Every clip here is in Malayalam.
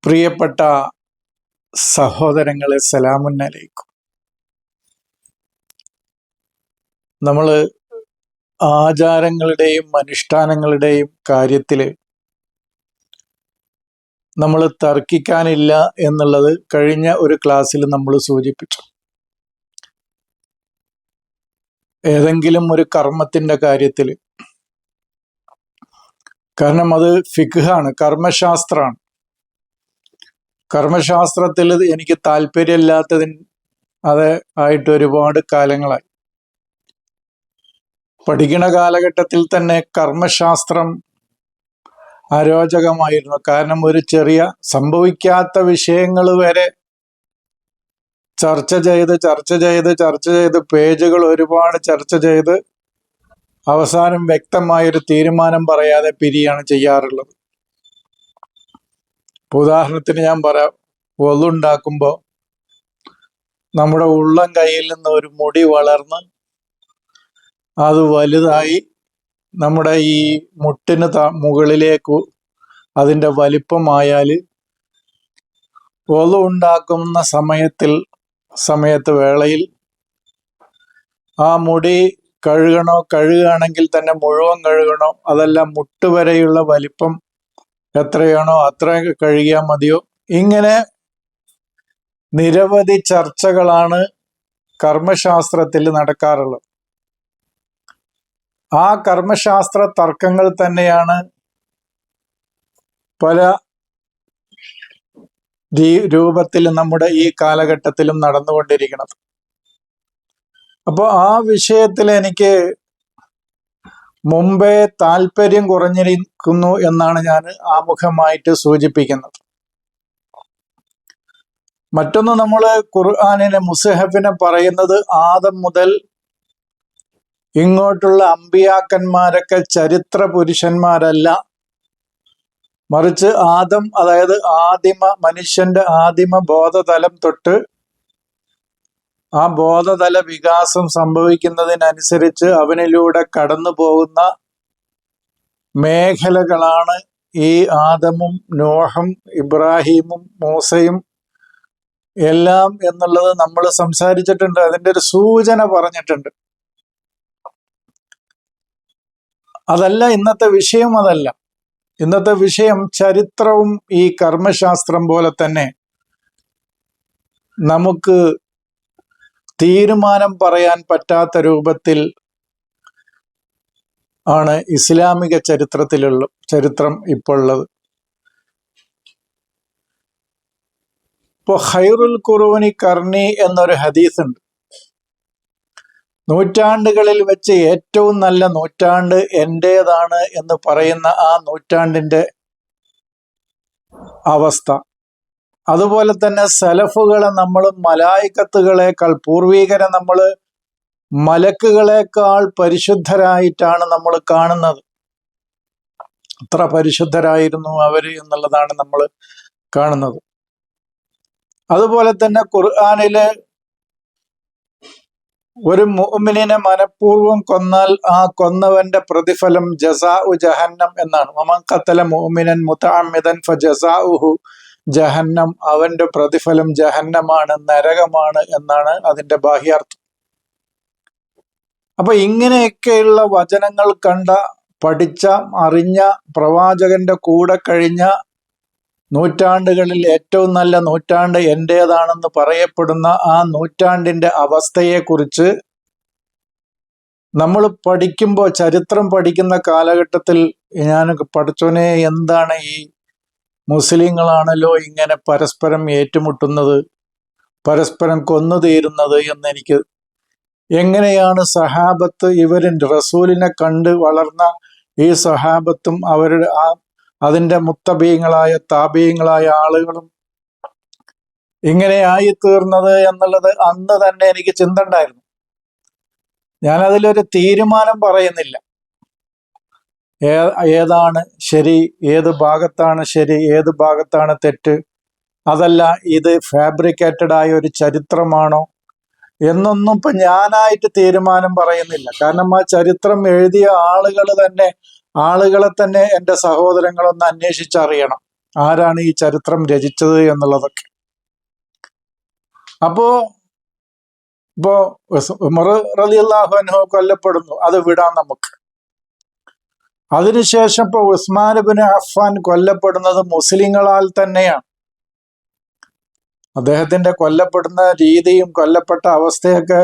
പ്രിയപ്പെട്ട സഹോദരങ്ങളെ, സലാമുന്നലൈക്കും. നമ്മൾ ആചാരങ്ങളുടെയും അനുഷ്ഠാനങ്ങളുടെയും കാര്യത്തിൽ നമ്മൾ തർക്കിക്കാനില്ല എന്നുള്ളത് കഴിഞ്ഞ ഒരു ക്ലാസ്സിൽ നമ്മൾ സൂചിപ്പിച്ചു. ഏതെങ്കിലും ഒരു കർമ്മത്തിൻ്റെ കാര്യത്തിൽ, കാരണം അത് ഫിഖ്ഹാണ്, കർമ്മശാസ്ത്രമാണ്. കർമ്മശാസ്ത്രത്തിൽ എനിക്ക് താല്പര്യമില്ലാത്തതിന് അത് ആയിട്ട് ഒരുപാട് കാലങ്ങളായി. പഠിക്കുന്ന കാലഘട്ടത്തിൽ തന്നെ കർമ്മശാസ്ത്രം അരോചകമായിരുന്നു. കാരണം ഒരു ചെറിയ സംഭവിക്കാത്ത വിഷയങ്ങൾ വരെ ചർച്ച ചെയ്ത് പേജുകൾ ഒരുപാട് ചർച്ച ചെയ്ത് അവസാനം വ്യക്തമായൊരു തീരുമാനം പറയാതെ പിരിയാണ് ചെയ്യാറുള്ളത്. ഉദാഹരണത്തിന് ഞാൻ പറയാം, ഒളുണ്ടാക്കുമ്പോൾ നമ്മുടെ ഉള്ളം കൈയിൽ നിന്ന് ഒരു മുടി വളർന്ന് അത് വലുതായി നമ്മുടെ ഈ മുട്ടിന് മുകളിലേക്ക് അതിൻ്റെ വലിപ്പമായാൽ ഒളുണ്ടാക്കുന്ന സമയത്ത് വേളയിൽ ആ മുടി കഴുകുകയാണെങ്കിൽ തന്നെ മുഴുവൻ കഴുകണോ, അതല്ല മുട്ടുവരെയുള്ള വലിപ്പം എത്രയാണോ അത്ര കഴുകിയാൽ മതിയോ? ഇങ്ങനെ നിരവധി ചർച്ചകളാണ് കർമ്മശാസ്ത്രത്തിൽ നടക്കാറുള്ളത്. ആ കർമ്മശാസ്ത്ര തർക്കങ്ങൾ തന്നെയാണ് പല രൂപത്തിൽ നമ്മുടെ ഈ കാലഘട്ടത്തിലും നടന്നുകൊണ്ടിരിക്കുന്നത്. അപ്പോൾ ആ വിഷയത്തിൽ എനിക്ക് മുമ്പേ താല്പര്യം കുറഞ്ഞിരിക്കുന്നു എന്നാണ് ഞാൻ ആമുഖമായിട്ട് സൂചിപ്പിക്കുന്നത്. മറ്റൊന്ന്, നമ്മൾ ഖുർആനിനെ, മുസ്ഹഫിനെ പറയുന്നത് ആദം മുതൽ ഇങ്ങോട്ടുള്ള അമ്പിയാക്കന്മാരൊക്കെ ചരിത്ര പുരുഷന്മാരല്ല, മറിച്ച് ആദം, അതായത് മനുഷ്യന്റെ ആദിമ ബോധതലം തൊട്ട് ആ ബോധതല വികാസം സംഭവിക്കുന്നതിനനുസരിച്ച് അവനിലൂടെ കടന്നു പോകുന്ന മേഖലകളാണ് ഈ ആദമും നോഹും ഇബ്രാഹീമും മൂസയും എല്ലാം എന്നുള്ളത് നമ്മൾ സംസാരിച്ചിട്ടുണ്ട്. അതിൻ്റെ ഒരു സൂചന പറഞ്ഞിട്ടുണ്ട്. അതല്ല ഇന്നത്തെ വിഷയം. അതല്ല ഇന്നത്തെ വിഷയം. ചരിത്രവും ഈ കർമ്മശാസ്ത്രം പോലെ തന്നെ നമുക്ക് തീരുമാനം പറയാൻ പറ്റാത്ത രൂപത്തിൽ ആണ് ഇസ്ലാമിക ചരിത്രം ഇപ്പോൾ ഉള്ളത്. ഇപ്പോൾ ഖൈറുൽ ഖുറൂനി ഖർനി എന്നൊരു ഹദീസ് ഉണ്ട്. നൂറ്റാണ്ടുകളിൽ വെച്ച് ഏറ്റവും നല്ല നൂറ്റാണ്ട് എൻ്റേതാണ് എന്ന് പറയുന്ന ആ നൂറ്റാണ്ടിൻ്റെ അവസ്ഥ. അതുപോലെ തന്നെ സലഫുകളെ നമ്മൾ മലായിക്കത്തുകളേക്കാൾ, പൂർവീകരെ നമ്മൾ മലക്കുകളേക്കാൾ പരിശുദ്ധരായിട്ടാണ് നമ്മൾ കാണുന്നത്. അത്ര പരിശുദ്ധരായിരുന്നു അവർ എന്നുള്ളതാണ് നമ്മൾ കാണുന്നത്. അതുപോലെ തന്നെ ഖുർആനിലെ ഒരു മുഅ്മിനിനെ മനഃപൂർവ്വം കൊന്നാൽ ആ കൊന്നവന്റെ പ്രതിഫലം ജസാഉ ജഹന്നം എന്നാണ്. വമൻ ഖതല മുഅ്മിനൻ മുതഅമ്മിദൻ ഫജസാഉഹു ജഹന്നം. അവന്റെ പ്രതിഫലം ജഹന്നമാണ്, നരകമാണ് എന്നാണ് അതിന്റെ ബാഹ്യാർത്ഥം. അപ്പൊ ഇങ്ങനെയൊക്കെയുള്ള വചനങ്ങൾ പഠിച്ച, അറിഞ്ഞ, പ്രവാചകന്റെ കൂടെ കഴിഞ്ഞ നൂറ്റാണ്ടുകളിൽ ഏറ്റവും നല്ല നൂറ്റാണ്ട് എൻ്റേതാണെന്ന് പറയപ്പെടുന്ന ആ നൂറ്റാണ്ടിൻ്റെ അവസ്ഥയെക്കുറിച്ച് നമ്മൾ പഠിക്കുമ്പോൾ, ചരിത്രം പഠിക്കുന്ന കാലഘട്ടത്തിൽ ഞാൻ പഠിച്ചോനെ, എന്താണ് ഈ മുസ്ലിങ്ങളാണല്ലോ ഇങ്ങനെ പരസ്പരം ഏറ്റുമുട്ടുന്നത്, പരസ്പരം കൊന്നു തീരുന്നത് എന്നെനിക്ക്, എങ്ങനെയാണ് സഹാബത്ത്, ഇവർ റസൂലിനെ കണ്ട് വളർന്ന ഈ സഹാബത്തും അവരുടെ അതിൻ്റെ മുത്തബീങ്ങളായ താബീങ്ങളായ ആളുകളും ഇങ്ങനെയായി തീർന്നത് എന്നുള്ളത് അന്ന് തന്നെ എനിക്ക് ചിന്ത ഉണ്ടായിരുന്നു. ഞാനതിലൊരു തീരുമാനം പറയുന്നില്ല. ഏതാണ് ശരി, ഏത് ഭാഗത്താണ് ശരി, ഏത് ഭാഗത്താണ് തെറ്റ്, അതല്ല ഇത് ഫാബ്രിക്കേറ്റഡ് ആയ ഒരു ചരിത്രമാണോ എന്നൊന്നും ഇപ്പം ഞാനായിട്ട് തീരുമാനം പറയുന്നില്ല. കാരണം ആ ചരിത്രം എഴുതിയ ആളുകളെ തന്നെ എൻ്റെ സഹോദരങ്ങളൊന്ന് അന്വേഷിച്ചറിയണം. ആരാണ് ഈ ചരിത്രം രചിച്ചത് എന്നുള്ളതൊക്കെ. ഇപ്പോ ഉമർ റളിയല്ലാഹു അൻഹു കൊല്ലപ്പെടുന്നു, അത് വിടാം നമുക്ക്. അതിനുശേഷം ഇപ്പൊ ഉസ്മാൻ ഇബ്നു അഫ്ഫാൻ കൊല്ലപ്പെടുന്നത് മുസ്ലിങ്ങളാൽ തന്നെയാണ്. അദ്ദേഹത്തിന്റെ കൊല്ലപ്പെടുന്ന രീതിയും കൊല്ലപ്പെട്ട അവസ്ഥയൊക്കെ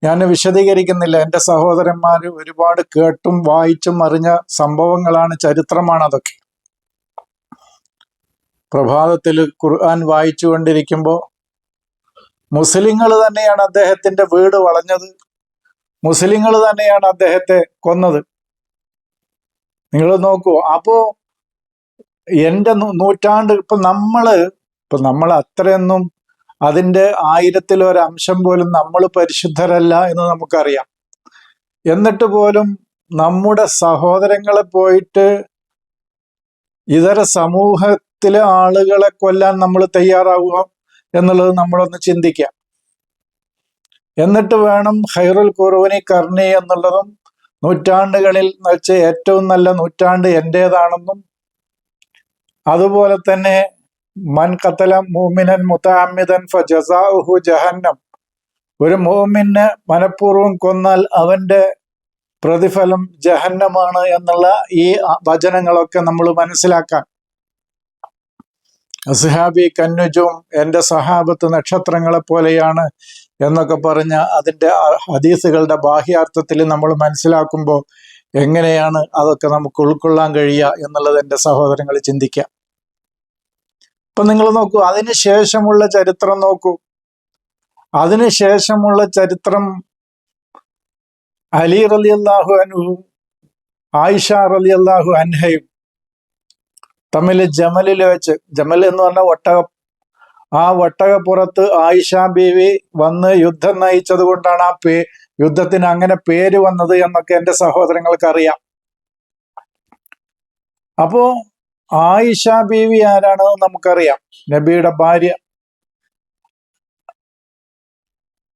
ഞാൻ വിശദീകരിക്കുന്നില്ല. എൻ്റെ സഹോദരന്മാർ ഒരുപാട് കേട്ടും വായിച്ചും അറിഞ്ഞ സംഭവങ്ങളാണ്, ചരിത്രമാണ് അതൊക്കെ. പ്രഭാതത്തിൽ ഖുർആൻ വായിച്ചു കൊണ്ടിരിക്കുമ്പോൾ മുസ്ലിങ്ങൾ തന്നെയാണ് അദ്ദേഹത്തിന്റെ വീട് വളഞ്ഞത്, മുസ്ലിങ്ങൾ തന്നെയാണ് അദ്ദേഹത്തെ കൊന്നത്. നിങ്ങൾ നോക്കൂ. അപ്പോ എൻ്റെ നൂറ്റാണ്ട് ഇപ്പൊ നമ്മൾ അത്രയൊന്നും അതിൻ്റെ 1000-ലൊരംശം പോലും നമ്മൾ പരിശുദ്ധരല്ല എന്ന് നമുക്കറിയാം. എന്നിട്ട് പോലും നമ്മുടെ സഹോദരങ്ങളെ പോയിട്ട് ഇതര സമൂഹത്തിലെ ആളുകളെ കൊല്ലാൻ നമ്മൾ തയ്യാറാവുക എന്നുള്ളത് നമ്മളൊന്ന് ചിന്തിക്കാം. എന്നിട്ട് വേണം ഖൈറുൽ ഖുറൂനി ഖർനി എന്നുള്ളതും നൂറ്റാണ്ടുകളിൽ വെച്ച് ഏറ്റവും നല്ല നൂറ്റാണ്ട് എൻ്റേതാണെന്നും, അതുപോലെ തന്നെ മൻ ഖതല മുഅ്മിനൻ മുതഅമ്മിദൻ ഫജസാഉഹു ജഹന്നം, ഒരു മുഅ്മിനെ മനഃപൂർവ്വം കൊന്നാൽ അവന്റെ പ്രതിഫലം ജഹന്നമാണ് എന്നുള്ള ഈ വചനങ്ങളൊക്കെ നമ്മൾ മനസ്സിലാക്കാൻ. അസ്ഹാബി കന്നുജും, എൻ്റെ സഹാബത്ത് നക്ഷത്രങ്ങളെ പോലെയാണ് എന്നൊക്കെ പറഞ്ഞ അതിൻ്റെ ഹദീസുകളുടെ ബാഹ്യാർത്ഥത്തിൽ നമ്മൾ മനസ്സിലാക്കുമ്പോൾ എങ്ങനെയാണ് അതൊക്കെ നമുക്ക് ഉൾക്കൊള്ളാൻ കഴിയുക എന്നുള്ളത് എൻ്റെ സഹോദരങ്ങൾ ചിന്തിക്കാം. ഇപ്പൊ നിങ്ങൾ നോക്കൂ, അതിനുശേഷമുള്ള ചരിത്രം നോക്കൂ. അതിനുശേഷമുള്ള ചരിത്രം അലി റളിയല്ലാഹു അൻഹുവും ആയിഷ റളിയല്ലാഹു അൻഹയും തമ്മിൽ ജമലിൽ വെച്ച്, ജമൽ എന്ന് പറഞ്ഞ ഒട്ടകം, ആ ഒട്ടകപ്പുറത്ത് ആയിഷ ബീവി വന്ന് യുദ്ധം നയിച്ചത് കൊണ്ടാണ് ആ യുദ്ധത്തിന് അങ്ങനെ പേര് വന്നത് എന്നൊക്കെ എൻ്റെ സഹോദരങ്ങൾക്ക് അറിയാം. അപ്പോ ആയിഷ ബീവി ആരാണെന്ന് നമുക്കറിയാം, നബിയുടെ ഭാര്യ,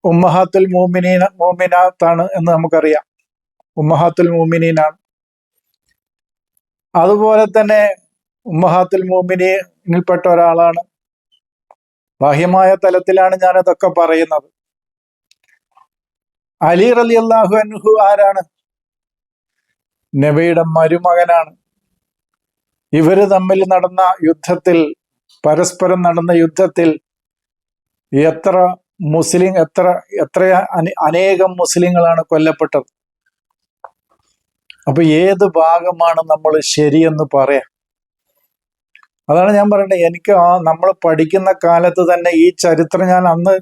ഉമ്മഹാത്തുൽ മോമിനാത്താണ് എന്ന് നമുക്കറിയാം, ഉമ്മഹാത്തുൽ മോമിനീനാണ്. അതുപോലെ തന്നെ ഉമ്മഹാത്തുൽ മോമിനീനിൽപ്പെട്ട ഒരാളാണ്. ബാഹ്യമായ തലത്തിലാണ് ഞാനതൊക്കെ പറയുന്നത്. അലി റളിയല്ലാഹു അൻഹു ആരാണ്? നബിയുടെ മരുമകനാണ്. ഇവര് തമ്മിൽ നടന്ന യുദ്ധത്തിൽ, പരസ്പരം നടന്ന യുദ്ധത്തിൽ അനേകം മുസ്ലിങ്ങളാണ് കൊല്ലപ്പെട്ടത്. അപ്പൊ ഏത് ഭാഗമാണ് നമ്മൾ ശരിയെന്ന് പറയാം? അതാണ് ഞാൻ പറയണ്ടത്. എനിക്ക് നമ്മൾ പഠിക്കുന്ന കാലത്ത് തന്നെ ഈ ചരിത്രം ഞാൻ അന്ന്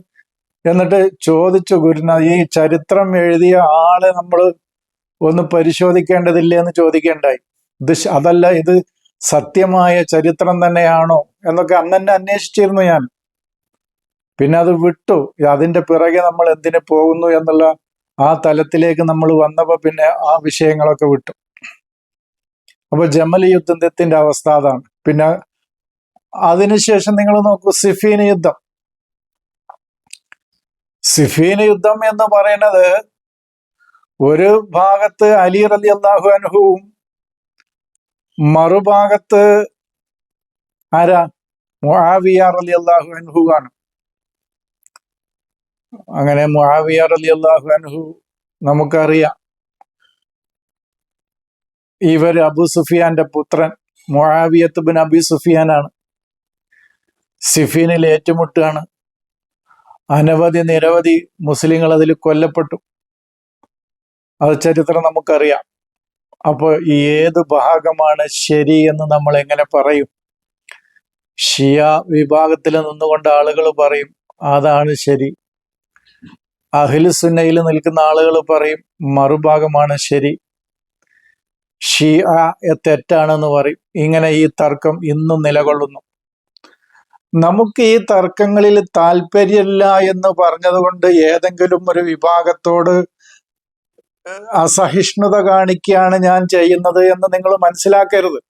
എന്നിട്ട് ചോദിച്ചു, ഗുരുനാഥ്, ഈ ചരിത്രം എഴുതിയ ആളെ നമ്മൾ ഒന്ന് പരിശോധിക്കേണ്ടതില്ലേ എന്ന് ചോദിക്കേണ്ടായി. അതല്ല, ഇത് സത്യമായ ചരിത്രം തന്നെയാണോ എന്നൊക്കെ അന്ന് തന്നെ അന്വേഷിച്ചിരുന്നു ഞാൻ. പിന്നെ അത് വിട്ടു. അതിന്റെ പിറകെ നമ്മൾ എന്തിനു പോകുന്നു എന്നുള്ള ആ തലത്തിലേക്ക് നമ്മൾ വന്നപ്പോൾ പിന്നെ ആ വിഷയങ്ങളൊക്കെ വിട്ടു. അപ്പൊ ജമൽ യുദ്ധത്തിന്റെ അവസ്ഥ അതാണ്. പിന്നെ അതിനുശേഷം നിങ്ങൾ നോക്കൂ, സിഫീൻ യുദ്ധം. സിഫീൻ യുദ്ധം എന്ന് പറയുന്നത് ഒരു ഭാഗത്ത് അലി റളിയല്ലാഹു അൻഹുവും മറുഭാഗത്ത് ആരാ? മുആവിയ റളിയല്ലാഹു അൻഹു ആണ്. അങ്ങനെ മുആവിയ റളിയല്ലാഹു അൻഹു നമുക്കറിയാം, ഇവർ അബു സുഫിയാന്റെ പുത്രൻ മുആവിയത്ത് ബിൻ അബി സുഫിയാനാണ്. സിഫീനിൽ ഏറ്റുമുട്ടുകയാണ്. നിരവധി മുസ്ലിങ്ങൾ അതിൽ കൊല്ലപ്പെട്ടു. അത് ചരിത്രം നമുക്കറിയാം. അപ്പോൾ ഏത് ഭാഗമാണ് ശരി എന്ന് നമ്മൾ എങ്ങനെ പറയും? ഷിയ വിഭാഗത്തിൽ നിന്നുകൊണ്ട് ആളുകൾ പറയും അതാണ് ശരി, അഹ്ലു സുന്നയിൽ നിൽക്കുന്ന ആളുകൾ പറയും മറുഭാഗമാണ് ശരി, ഷിയ തെറ്റാണെന്ന് പറയും. ഇങ്ങനെ ഈ തർക്കം ഇന്നും നിലകൊള്ളുന്നു. നമുക്ക് ഈ തർക്കങ്ങളിൽ താല്പര്യമില്ല എന്ന് പറഞ്ഞതുകൊണ്ട് ഏതെങ്കിലും ഒരു വിഭാഗത്തോട് അസഹിഷ്ണുത കാണിക്കുകയാണ് ഞാൻ ചെയ്യുന്നത് എന്ന് നിങ്ങൾ മനസ്സിലാക്കരുത്.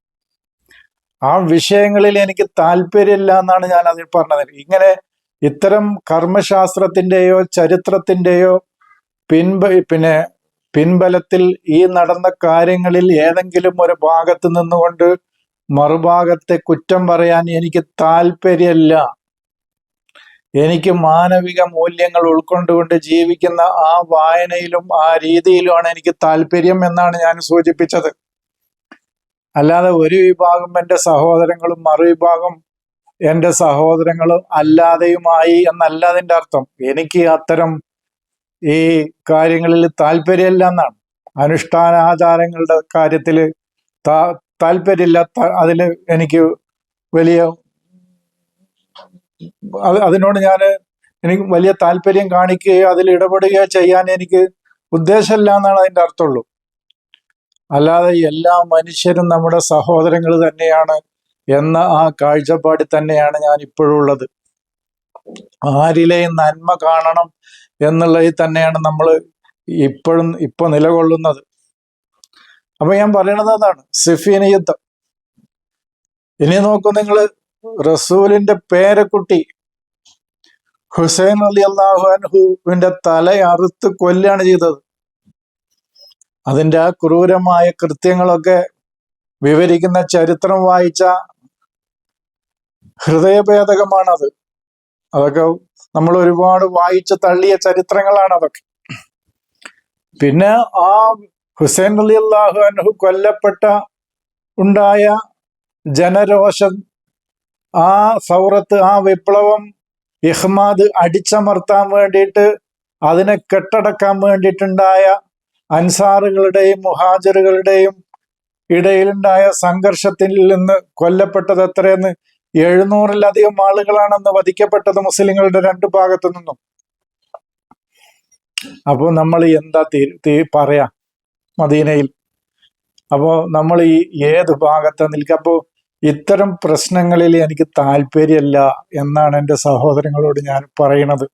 ആ വിഷയങ്ങളിൽ എനിക്ക് താല്പര്യമില്ല എന്നാണ് ഞാൻ അതിൽ പറഞ്ഞത്. ഇങ്ങനെ ഇത്തരം കർമ്മശാസ്ത്രത്തിൻ്റെയോ ചരിത്രത്തിൻ്റെയോ പിൻബലത്തിൽ ഈ നടന്ന കാര്യങ്ങളിൽ ഏതെങ്കിലും ഒരു ഭാഗത്ത് നിന്നുകൊണ്ട് മറുഭാഗത്തെ കുറ്റം പറയാൻ എനിക്ക് താല്പര്യമില്ല. എനിക്ക് മാനവിക മൂല്യങ്ങൾ ഉൾക്കൊണ്ടുകൊണ്ട് ജീവിക്കുന്ന ആ വായനയിലും ആ രീതിയിലുമാണ് എനിക്ക് താല്പര്യം എന്നാണ് ഞാൻ സൂചിപ്പിച്ചത്. അല്ലാതെ ഒരു വിഭാഗം എൻ്റെ സഹോദരങ്ങളും മറുവിഭാഗം എൻ്റെ സഹോദരങ്ങളും അല്ലാതെയുമായി എന്നല്ല അതിൻ്റെ അർത്ഥം. എനിക്ക് അത്തരം ഈ കാര്യങ്ങളിൽ താല്പര്യമില്ല എന്നാണ്. അനുഷ്ഠാനാചാരങ്ങളുടെ കാര്യത്തിൽ താല്പര്യമില്ല. അതിൽ എനിക്ക് വലിയ അതിനോട് എനിക്ക് വലിയ താല്പര്യം കാണിക്കുകയോ അതിൽ ഇടപെടുകയോ ചെയ്യാൻ എനിക്ക് ഉദ്ദേശമില്ല എന്നാണ് അതിൻ്റെ അർത്ഥമുള്ളൂ. അല്ലാതെ എല്ലാ മനുഷ്യരും നമ്മുടെ സഹോദരങ്ങൾ തന്നെയാണ് എന്ന ആ കാഴ്ചപ്പാടിൽ തന്നെയാണ് ഞാൻ ഇപ്പോഴും ഉള്ളത്. ആരിലെയും നന്മ കാണണം എന്നുള്ളതിൽ തന്നെയാണ് നമ്മൾ ഇപ്പൊ നിലകൊള്ളുന്നത്. അപ്പൊ ഞാൻ പറയണത് അതാണ്, സിഫീൻ യുദ്ധം. ഇനി നോക്കൂ നിങ്ങൾ, റസൂലിന്റെ പേരക്കുട്ടി ഹുസൈൻ റളിയല്ലാഹു അൻഹുവിന്റെ തല അറുത്ത് കൊല്ലാണ് ചെയ്തത്. അതിന്റെ ആ ക്രൂരമായ കൃത്യങ്ങളൊക്കെ വിവരിക്കുന്ന ചരിത്രം വായിച്ച ഹൃദയഭേദകമാണത്. അതൊക്കെ നമ്മൾ ഒരുപാട് വായിച്ച് തള്ളിയ ചരിത്രങ്ങളാണ് അതൊക്കെ. പിന്നെ ആ ഹുസൈൻ റളിയല്ലാഹു അൻഹു കൊല്ലപ്പെട്ട ഉണ്ടായ ജനരോഷം, ആ സൗറത്ത്, ആ വിപ്ലവം, ഇഹ്മാദ് അടിച്ചമർത്താൻ വേണ്ടിയിട്ട്, അതിനെ കെട്ടടക്കാൻ വേണ്ടിയിട്ടുണ്ടായ അൻസാറുകളുടെയും മുഹാജിറുകളുടെയും ഇടയിലുണ്ടായ സംഘർഷത്തിൽ നിന്ന് കൊല്ലപ്പെട്ടത് എത്രയെന്ന് 700-ലധികം ആളുകളാണെന്ന് വധിക്കപ്പെട്ടത് മുസ്ലിങ്ങളുടെ രണ്ടു ഭാഗത്തു നിന്നും. അപ്പോൾ നമ്മൾ എന്താ പറയാ മദീനയിൽ? അപ്പോൾ നമ്മൾ ഈ ഏത് ഭാഗത്താ നിൽക്കുക? അപ്പോൾ ഇത്തരം പ്രശ്നങ്ങളിൽ എനിക്ക് താല്പര്യമില്ല എന്നാണ് എൻ്റെ സഹോദരങ്ങളോട് ഞാൻ പറയണത്.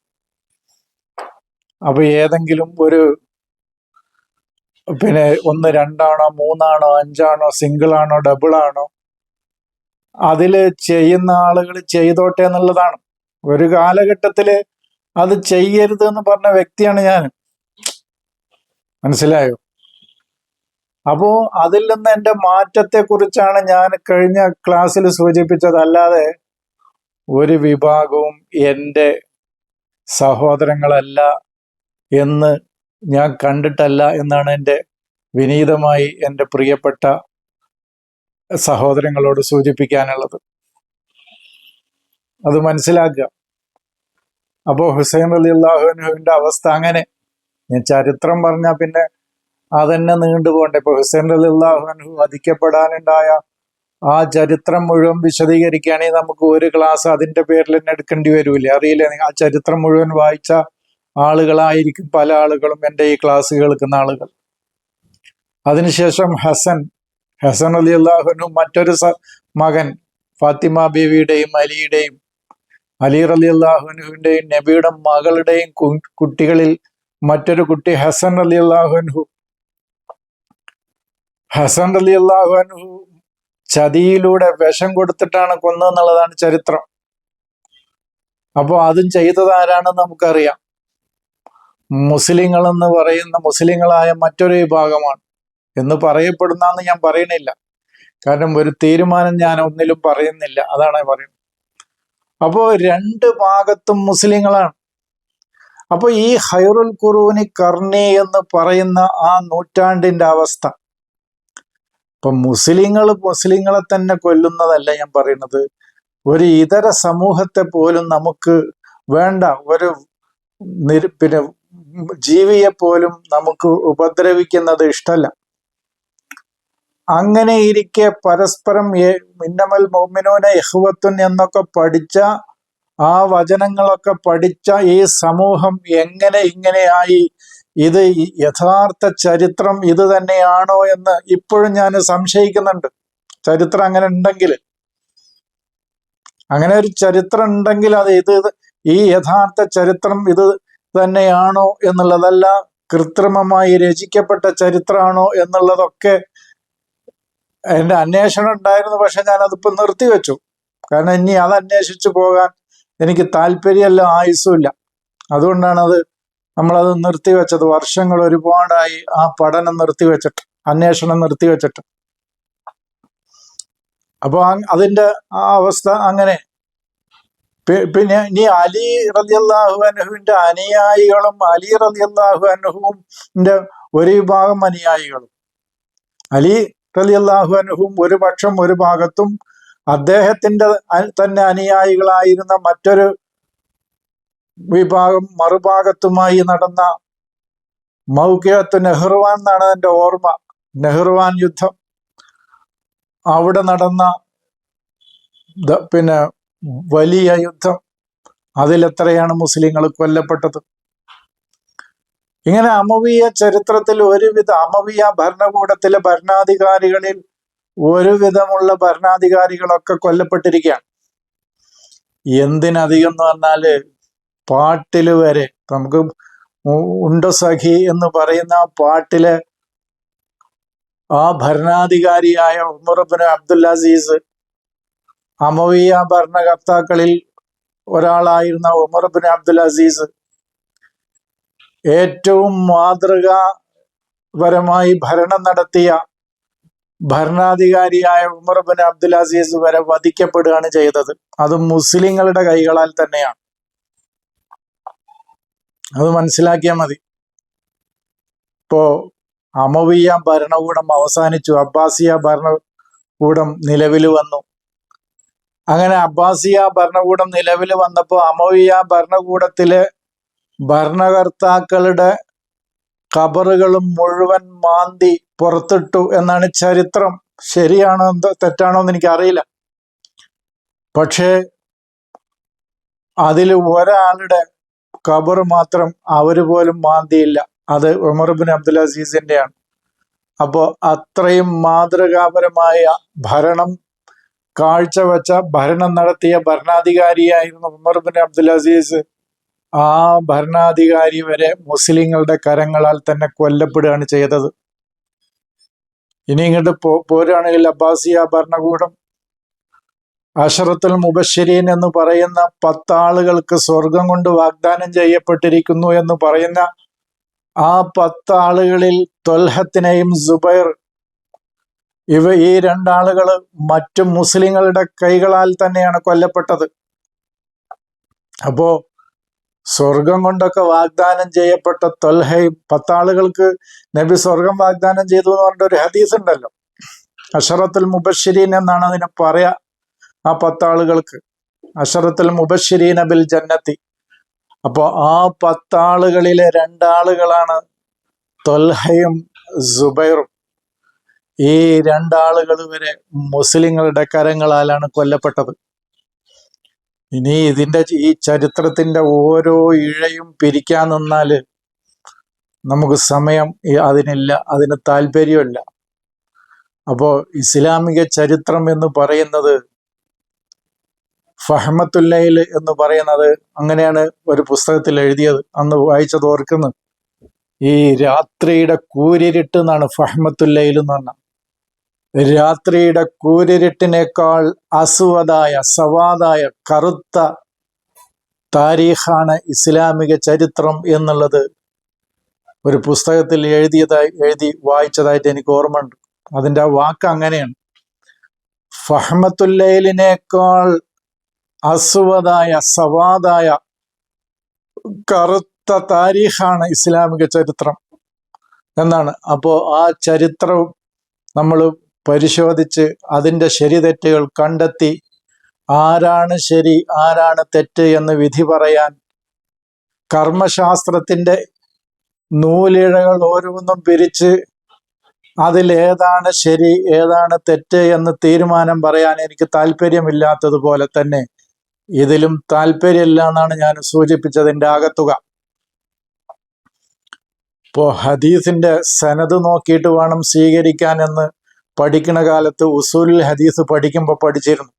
അപ്പൊ ഏതെങ്കിലും ഒരു 1, 2 ആണോ 3 ആണോ 5 ആണോ സിംഗിൾ ആണോ ഡബിൾ ആണോ, അതില് ചെയ്യുന്ന ആളുകൾ ചെയ്തോട്ടെ എന്നുള്ളതാണ്. ഒരു കാലഘട്ടത്തില് അത് ചെയ്യരുത് എന്ന് പറഞ്ഞ വ്യക്തിയാണ് ഞാൻ. മനസ്സിലായോ? അപ്പോ അതിൽ നിന്ന് എൻ്റെ മാറ്റത്തെ കുറിച്ചാണ് ഞാൻ കഴിഞ്ഞ ക്ലാസ്സിൽ സൂചിപ്പിച്ചത്. അല്ലാതെ ഒരു വിഭാഗവും എൻ്റെ സഹോദരങ്ങളല്ല എന്ന് ഞാൻ കണ്ടിട്ടല്ല എന്നാണ് എൻ്റെ വിനീതമായി എൻ്റെ പ്രിയപ്പെട്ട സഹോദരങ്ങളോട് സൂചിപ്പിക്കാനുള്ളത്. അത് മനസ്സിലാക്കുക. അപ്പോൾ ഹുസൈൻ റളിയല്ലാഹു അൻഹുവിന്റെ അവസ്ഥ അങ്ങനെ. ഞാൻ ചരിത്രം പറഞ്ഞാൽ പിന്നെ അതെന്നെ നീണ്ടുപോകണ്ടേ. ഇപ്പൊ ഹുസൈൻ റളിയല്ലാഹു അൻഹു വധിക്കപ്പെടാനുണ്ടായ ആ ചരിത്രം മുഴുവൻ വിശദീകരിക്കുകയാണെങ്കിൽ നമുക്ക് ഒരു ക്ലാസ് അതിന്റെ പേരിൽ തന്നെ എടുക്കേണ്ടി വരൂലേ? അറിയില്ലേ? ആ ചരിത്രം മുഴുവൻ വായിച്ച ആളുകളായിരിക്കും പല ആളുകളും എൻ്റെ ഈ ക്ലാസ് കേൾക്കുന്ന ആളുകൾ. അതിനുശേഷം ഹസൻ റളിയല്ലാഹു അൻഹു മറ്റൊരു മകൻ, ഫാത്തിമ ബീവിയുടെയും അലി റളിയല്ലാഹു അൻഹുവിന്റെയും നബിയുടെ മകളുടെയും കുട്ടികളിൽ മറ്റൊരു കുട്ടി ഹസൻ റളിയല്ലാഹു അൻഹു. ഹസൻ റളിയല്ലാഹു അൻഹു ചതിയിലൂടെ വിഷം കൊടുത്തിട്ടാണ് കൊന്നതെന്നുള്ളതാണ് ചരിത്രം. അപ്പോൾ അതും ചെയ്തത് ആരാണെന്ന് നമുക്കറിയാം. മുസ്ലിങ്ങൾ എന്ന് പറയുന്ന മുസ്ലിങ്ങളായ മറ്റൊരു വിഭാഗമാണ് എന്ന് പറയപ്പെടുന്നതെന്ന് ഞാൻ പറയണില്ല. കാരണം ഒരു തീരുമാനം ഞാൻ ഒന്നിലും പറയുന്നില്ല, അതാണ് പറയുന്നത്. അപ്പോൾ രണ്ട് ഭാഗത്തും മുസ്ലിങ്ങളാണ്. അപ്പോൾ ഈ ഖൈറുൽ ഖുറൂനി ഖർനി എന്ന് പറയുന്ന ആ നൂറ്റാണ്ടിന്റെ അവസ്ഥ, ഇപ്പൊ മുസ്ലിങ്ങളെ തന്നെ കൊല്ലുന്നതല്ല ഞാൻ പറയുന്നത്. ഒരു ഇതര സമൂഹത്തെ പോലും നമുക്ക് വേണ്ട, ഒരു ജീവിയെ പോലും നമുക്ക് ഉപദ്രവിക്കുന്നത് ഇഷ്ടമല്ല. അങ്ങനെ ഇരിക്കെ പരസ്പരം ഇന്നമൽ മുഅ്മിനൂന ഇഖ്വത്തുൻ എന്നൊക്കെ പഠിച്ച ആ വചനങ്ങളൊക്കെ പഠിച്ച ഈ സമൂഹം എങ്ങനെ ഇങ്ങനെയായി? ഇത് യഥാർത്ഥ ചരിത്രം ഇത് തന്നെയാണോ എന്ന് ഇപ്പോഴും ഞാൻ സംശയിക്കുന്നുണ്ട്. ചരിത്രം അങ്ങനെ ഉണ്ടെങ്കിൽ, അങ്ങനെ ഒരു ചരിത്രം ഉണ്ടെങ്കിൽ അത് ഈ യഥാർത്ഥ ചരിത്രം ഇത് തന്നെയാണോ എന്നുള്ളതല്ല, കൃത്രിമമായി രചിക്കപ്പെട്ട ചരിത്രമാണോ എന്നുള്ളതൊക്കെ എൻ്റെ അന്വേഷണം ഉണ്ടായിരുന്നു. പക്ഷെ ഞാനതിപ്പോൾ നിർത്തിവെച്ചു. കാരണം ഇനി അത് അന്വേഷിച്ചു പോകാൻ എനിക്ക് താല്പര്യമല്ല, ആയുസ്സുമില്ല. അതുകൊണ്ടാണ് നമ്മളത് നിർത്തിവെച്ചത്. വർഷങ്ങൾ ഒരുപാടായി ആ പഠനം നിർത്തിവെച്ചിട്ട്, അന്വേഷണം നിർത്തിവെച്ചിട്ട്. അപ്പൊ അതിന്റെ ആ അവസ്ഥ അങ്ങനെ. പിന്നെ ഇനി അലി റളിയല്ലാഹു അൻഹുവിന്റെ അനുയായികളും അലി റളിയല്ലാഹു അൻഹുവിന്റെ ഒരു വിഭാഗം അനുയായികളും, അലി റളിയല്ലാഹു അൻഹുവും ഒരു പക്ഷം ഒരു ഭാഗത്തും അദ്ദേഹത്തിന്റെ തന്നെ അനുയായികളായിരുന്ന മറ്റൊരു വിഭാഗം മറുഭാഗത്തുമായി നടന്ന മൗഖിഅത്ത് നെഹ്റുവാൻ എന്നാണ് എന്റെ ഓർമ്മ. നെഹ്റുവാൻ യുദ്ധം, അവിടെ നടന്ന പിന്നെ വലിയ യുദ്ധം, അതിലെത്രയാണ് മുസ്ലിങ്ങൾ കൊല്ലപ്പെട്ടത്. ഇങ്ങനെ അമവിയ ചരിത്രത്തിൽ അമവിയ ഭരണകൂടത്തിലെ ഭരണാധികാരികളിൽ ഒരുവിധമുള്ള ഭരണാധികാരികളൊക്കെ കൊല്ലപ്പെട്ടിരിക്കുകയാണ്. എന്തിനധികം എന്ന് പറഞ്ഞാല് പാട്ടില് വരെ, നമുക്ക് ഉണ്ട് സഖി എന്ന് പറയുന്ന പാട്ടിലെ ആ ഭരണാധികാരിയായ ഉമർ ഇബ്നു അബ്ദുൽ അസീസ്, അമവിയ ഭരണകർത്താക്കളിൽ ഒരാളായിരുന്ന ഉമർ ഇബ്നു അബ്ദുൽ അസീസ് ഏറ്റവും മാതൃകാപരമായി ഭരണം നടത്തിയ ഭരണാധികാരിയായ ഉമർ ഇബ്നു അബ്ദുൽ അസീസ് വരെ വധിക്കപ്പെടുകയാണ് ചെയ്തത്. അതും മുസ്ലിങ്ങളുടെ കൈകളാൽ തന്നെയാണ്. അത് മനസ്സിലാക്കിയാൽ മതി. ഇപ്പോ അമവിയ ഭരണകൂടം അവസാനിച്ചു, അബ്ബാസിയ ഭരണകൂടം നിലവിൽ വന്നു. അങ്ങനെ അബ്ബാസിയ ഭരണകൂടം നിലവിൽ വന്നപ്പോൾ അമവിയ ഭരണകൂടത്തിലെ ഭരണകർത്താക്കളുടെ ഖബറുകളും മുഴുവൻ മാന്തി പുറത്തിട്ടു എന്നാണ് ചരിത്രം. ശരിയാണോ തെറ്റാണോ എന്ന് എനിക്കറിയില്ല. പക്ഷേ അതിൽ ഒരാളുടെ ഖബർ മാത്രം അവര് പോലും മാന്തിയില്ല. അത് ഉമർ ഇബ്നു അബ്ദുൽ അസീസിന്റെയാണ്. അപ്പോ അത്രയും മാതൃകാപരമായ ഭരണം കാഴ്ചവെച്ച, ഭരണം നടത്തിയ ഭരണാധികാരിയായിരുന്നു ഉമർ ഇബ്നു അബ്ദുൽ അസീസ്. ആ ഭരണാധികാരി വരെ മുസ്ലിങ്ങളുടെ കരങ്ങളാൽ തന്നെ കൊല്ലപ്പെടുകയാണ് ചെയ്തത്. ഇനി ഇങ്ങോട്ട് പോരുകയാണെങ്കിൽ അബ്ബാസിയ ഭരണകൂടം അശറത്തുൽ മുബശ്ശിരീൻ എന്ന് പറയുന്ന 10 ആളുകൾക്ക് സ്വർഗം കൊണ്ട് വാഗ്ദാനം ചെയ്യപ്പെട്ടിരിക്കുന്നു എന്ന് പറയുന്ന ആ 10 ആളുകളിൽ ത്വൽഹത്തിനെയും സുബൈർ, ഈ 2 ആളുകൾ മറ്റു മുസ്ലിങ്ങളുടെ കൈകളാൽ തന്നെയാണ് കൊല്ലപ്പെട്ടത്. അപ്പോ സ്വർഗം കൊണ്ടൊക്കെ വാഗ്ദാനം ചെയ്യപ്പെട്ട ത്വൽഹയും 10 ആളുകൾക്ക് നബി സ്വർഗം വാഗ്ദാനം ചെയ്തു എന്ന് പറഞ്ഞ ഒരു ഹദീസ് ഉണ്ടല്ലോ. അശറത്തുൽ മുബശ്ശിരീൻ എന്നാണ് അതിനെ പറയാ. ആ 10 ആളുകൾക്ക് അശറത്തുൽ മുബശ്ശിരീന ബിൽ ജന്നത്തി. അപ്പോ ആ 10 ആളുകളിലെ 2 ആളുകളാണ് ത്വൽഹയും സുബൈറും. ഈ 2 ആളുകൾ വരെ മുസ്ലിങ്ങളുടെ കരങ്ങളാലാണ് കൊല്ലപ്പെട്ടത്. ഇനി ഈ ചരിത്രത്തിന്റെ ഓരോ ഇഴയും പിരിക്കാൻ നിന്നാല് നമുക്ക് സമയം അതിനില്ല, അതിന് താല്പര്യമില്ല. അപ്പോ ഇസ്ലാമിക ചരിത്രം എന്ന് പറയുന്നത്, ഫഹ്മത്തുല്ലൈൽ എന്ന് പറയുന്നത്, അങ്ങനെയാണ് ഒരു പുസ്തകത്തിൽ എഴുതിയത്, അന്ന് വായിച്ചത് ഓർക്കുന്നു. ഈ രാത്രിയുടെ കൂരിരുട്ട് എന്നാണ് ഫഹ്മത്തുല്ലൈൽ എന്ന് പറഞ്ഞാൽ. രാത്രിയുടെ കൂരിരുട്ടിനേക്കാൾ സവാദായ കറുത്ത താരീഖാണ് ഇസ്ലാമിക ചരിത്രം എന്നുള്ളത് ഒരു പുസ്തകത്തിൽ എഴുതി വായിച്ചതായിട്ട് എനിക്ക് ഓർമ്മയുണ്ട്. അതിന്റെ ആ വാക്ക് അങ്ങനെയാണ്. ഫഹ്മത്തുല്ലൈലിനേക്കാൾ സവാദായ കറുത്ത താരീഖാണ് ഇസ്ലാമിക ചരിത്രം എന്നാണ്. അപ്പോ ആ ചരിത്രം നമ്മൾ പരിശോധിച്ച് അതിൻ്റെ ശരി തെറ്റുകൾ കണ്ടെത്തി ആരാണ് ശരി ആരാണ് തെറ്റ് എന്ന് വിധി പറയാൻ കർമ്മശാസ്ത്രത്തിന്റെ നൂലിഴകൾ ഓരോന്നും പിരിച്ച് അതിലേതാണ് ശരി ഏതാണ് തെറ്റ് എന്ന് തീരുമാനം പറയാൻ എനിക്ക് താല്പര്യമില്ലാത്തതുപോലെ തന്നെ ഇതിലും താല്പര്യമില്ല എന്നാണ് ഞാൻ സൂചിപ്പിച്ചതിൻ്റെ ആകത്തുക. ഇപ്പോൾ ഹദീസിന്റെ സനത് നോക്കിയിട്ട് വേണം സ്വീകരിക്കാൻ എന്ന് പഠിക്കുന്ന കാലത്ത് ഉസൂലുൽ ഹദീസ് പഠിക്കുമ്പോൾ പഠിച്ചിരുന്നു.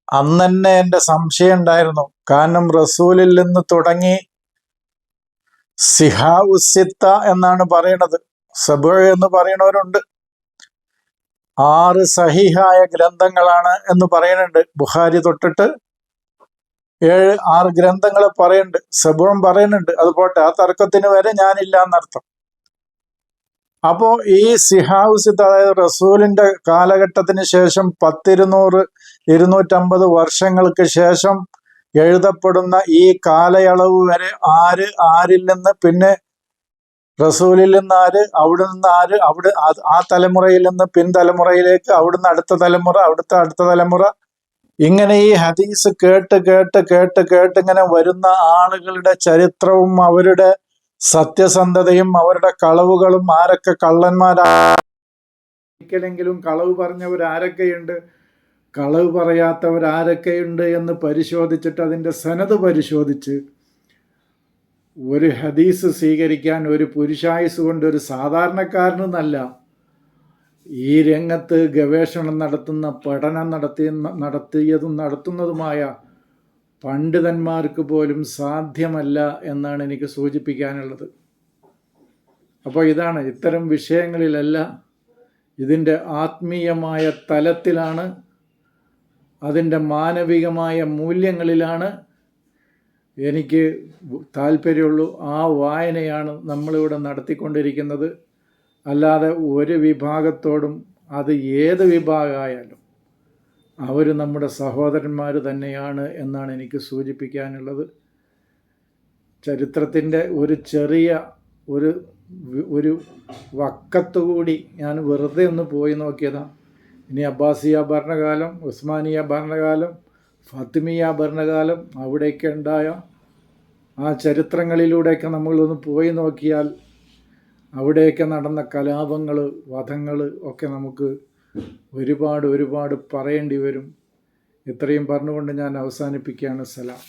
അന്ന് തന്നെ എൻ്റെ സംശയം ഉണ്ടായിരുന്നു. കാരണം റസൂലിൽ നിന്ന് തുടങ്ങി സിഹാ ഉസിത്ത എന്നാണ് പറയണത്, സബ് എന്ന് പറയുന്നവരുണ്ട്. 6 സഹിഹായ ഗ്രന്ഥങ്ങളാണ് എന്ന് പറയുന്നുണ്ട്. ബുഖാരി തൊട്ടിട്ട് 6 ഗ്രന്ഥങ്ങൾ പറയുന്നുണ്ട്, സബും പറയുന്നുണ്ട്. അത് പോട്ടെ, ആ തർക്കത്തിന് വരെ ഞാനില്ല എന്നർത്ഥം. അപ്പോൾ ഈ സിഹാവുസിത്ത്, അതായത് റസൂലിന്റെ കാലഘട്ടത്തിന് ശേഷം 250 വർഷങ്ങൾക്ക് ശേഷം എഴുതപ്പെടുന്ന ഈ കാലയളവ് വരെ ആരിൽ നിന്ന്, പിന്നെ റസൂലിൽ നിന്ന് അവിടെ നിന്ന് ആ തലമുറയിൽ നിന്ന് പിൻതലമുറയിലേക്ക്, അവിടുന്ന് അടുത്ത തലമുറ, അടുത്ത തലമുറ, ഇങ്ങനെ ഈ ഹദീസ് കേട്ട് കേട്ട് കേട്ട് കേട്ട് ഇങ്ങനെ വരുന്ന ആളുകളുടെ ചരിത്രവും അവരുടെ സത്യസന്ധതയും അവരുടെ കളവുകളും, ആരൊക്കെ കള്ളന്മാരാണെങ്കിലും കളവ് പറഞ്ഞവരാരൊക്കെയുണ്ട്, കളവ് പറയാത്തവരാരൊക്കെയുണ്ട് എന്ന് പരിശോധിച്ചിട്ട് അതിൻ്റെ സനത് പരിശോധിച്ച് ഒരു ഹദീസ് സ്വീകരിക്കാൻ ഒരു പുരുഷായുസ് കൊണ്ട് ഒരു സാധാരണക്കാരനെന്നല്ല, ഈ രംഗത്ത് ഗവേഷണം നടത്തുന്ന, പഠനം നടത്തുന്നതുമായ പണ്ഡിതന്മാർക്ക് പോലും സാധ്യമല്ല എന്നാണ് എനിക്ക് സൂചിപ്പിക്കാനുള്ളത്. അപ്പോൾ ഇതാണ്, ഇത്തരം വിഷയങ്ങളിലല്ല, ഇതിൻ്റെ ആത്മീയമായ തലത്തിലാണ്, അതിൻ്റെ മാനവികമായ മൂല്യങ്ങളിലാണ് എനിക്ക് താല്പര്യമുള്ളൂ. ആ വായനയാണ് നമ്മളിവിടെ നടത്തിക്കൊണ്ടിരിക്കുന്നത്. അല്ലാതെ ഒരു വിഭാഗത്തോടും, അത് ഏത് വിഭാഗമായാലും അവർ നമ്മുടെ സഹോദരന്മാർ തന്നെയാണ് എന്നാണ് എനിക്ക് സൂചിപ്പിക്കാനുള്ളത്. ചരിത്രത്തിൻ്റെ ഒരു ചെറിയ ഒരു വക്കത്തുകൂടി ഞാൻ വെറുതെ ഒന്ന് പോയി നോക്കിയതാണ്. ഇനി അബ്ബാസിയ ഭരണകാലം, ഉസ്മാനിയ ഭരണകാലം, ഫാത്തിമിയ ഭരണകാലം, അവിടെയൊക്കെ ഉണ്ടായ ആ ചരിത്രങ്ങളിലൂടെയൊക്കെ നമ്മളൊന്ന് പോയി നോക്കിയാൽ അവിടെയൊക്കെ നടന്ന കലാപങ്ങൾ, വധങ്ങൾ ഒക്കെ നമുക്ക് ഒരുപാട് പറയേണ്ടി വരും. ഇത്രയും പറഞ്ഞുകൊണ്ട് ഞാൻ അവസാനിപ്പിക്കുകയാണ്. സലാം.